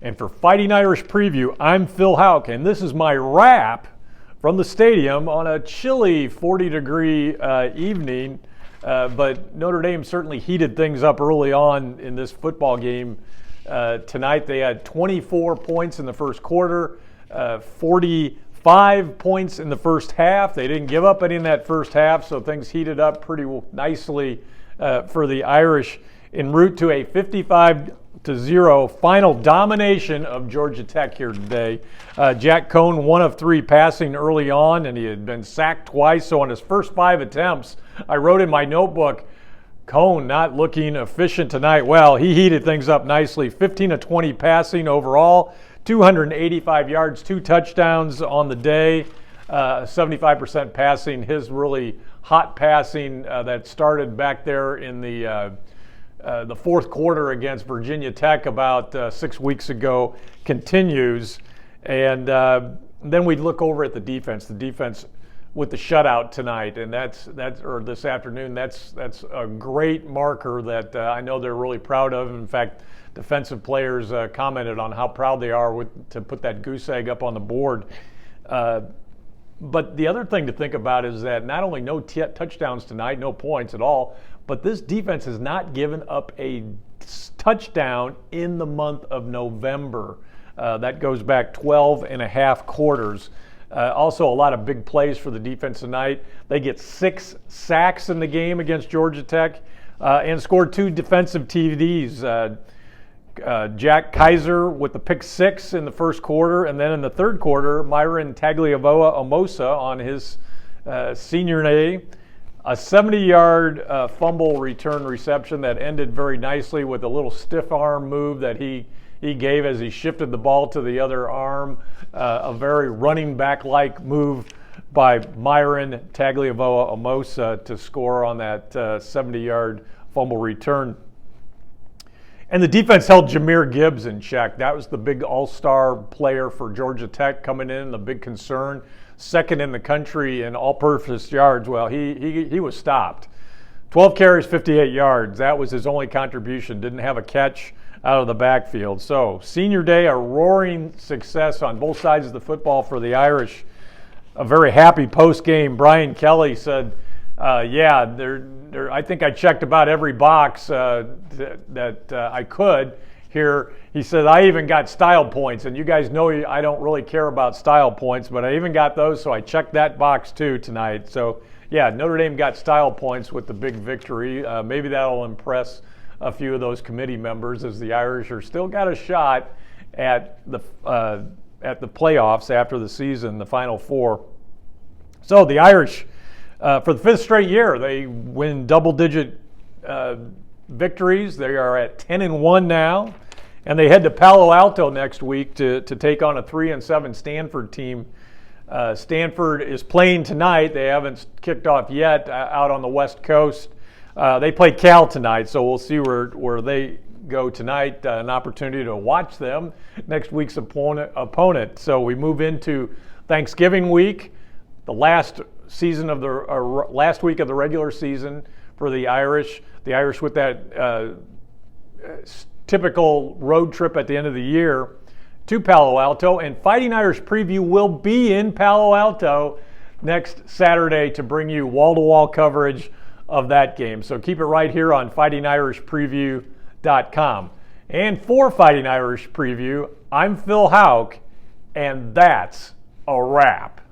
And for Fighting Irish Preview, I'm Phil Houck, and this is my wrap from the stadium on a chilly 40-degree evening. But Notre Dame certainly heated things up early on in this football game. Tonight they had 24 points in the first quarter, 45 points in the first half. They didn't give up any in that first half, so things heated up pretty nicely for the Irish en route to a 55-0 final domination of Georgia Tech here today. Jack Coan, 1 of 3 passing early on, and he had been sacked twice. So on his first 5 attempts, I wrote in my notebook, Coan not looking efficient tonight. Well, he heated things up nicely. 15 of 20 passing overall, 285 yards, 2 touchdowns on the day, 75% passing. His really hot passing that started back there in the fourth quarter against Virginia Tech about 6 weeks ago continues. And then we look over at the defense. The defense with the shutout tonight, and that's or this afternoon. That's a great marker that I know they're really proud of. In fact, defensive players commented on how proud they are to put that goose egg up on the board. But the other thing to think about is that not only no touchdowns tonight, no points at all, but this defense has not given up a touchdown in the month of November. That goes back 12 and a half quarters. Also, a lot of big plays for the defense tonight. They get 6 sacks in the game against Georgia Tech and scored 2 defensive TDs. Jack Kaiser with the pick 6 in the first quarter, and then in the third quarter, Myron Tagliavoa-Amosa on his senior day, a 70-yard fumble return reception that ended very nicely with a little stiff arm move that he gave as he shifted the ball to the other arm, a very running back-like move by Myron Tagliavoa-Amosa to score on that 70-yard fumble return. And the defense held Jahmyr Gibbs in check. That was the big all-star player for Georgia Tech coming in, the big concern. Second in the country in all-purpose yards. Well, he was stopped. 12 carries, 58 yards. That was his only contribution. Didn't have a catch out of the backfield. So, senior day, a roaring success on both sides of the football for the Irish. A very happy post-game. Brian Kelly said, I think I checked about every box that I could here. He said, I even got style points, and you guys know I don't really care about style points, but I even got those, so I checked that box too tonight. So, yeah, Notre Dame got style points with the big victory. Maybe that'll impress a few of those committee members, as the Irish are still got a shot at the playoffs after the season, the Final Four. So the Irish, for the 5th straight year, they win double-digit victories. They are at 10-1 now, and they head to Palo Alto next week to take on a 3-7 Stanford team. Stanford is playing tonight. They haven't kicked off yet out on the West Coast. They play Cal tonight, so we'll see where they go tonight. An opportunity to watch them, next week's opponent. So we move into Thanksgiving week, the last week of the regular season for the Irish. The Irish with that typical road trip at the end of the year to Palo Alto, and Fighting Irish Preview will be in Palo Alto next Saturday to bring you wall-to-wall coverage of that game. So keep it right here on fightingirishpreview.com. And for Fighting Irish Preview, I'm Phil Houck, and that's a wrap.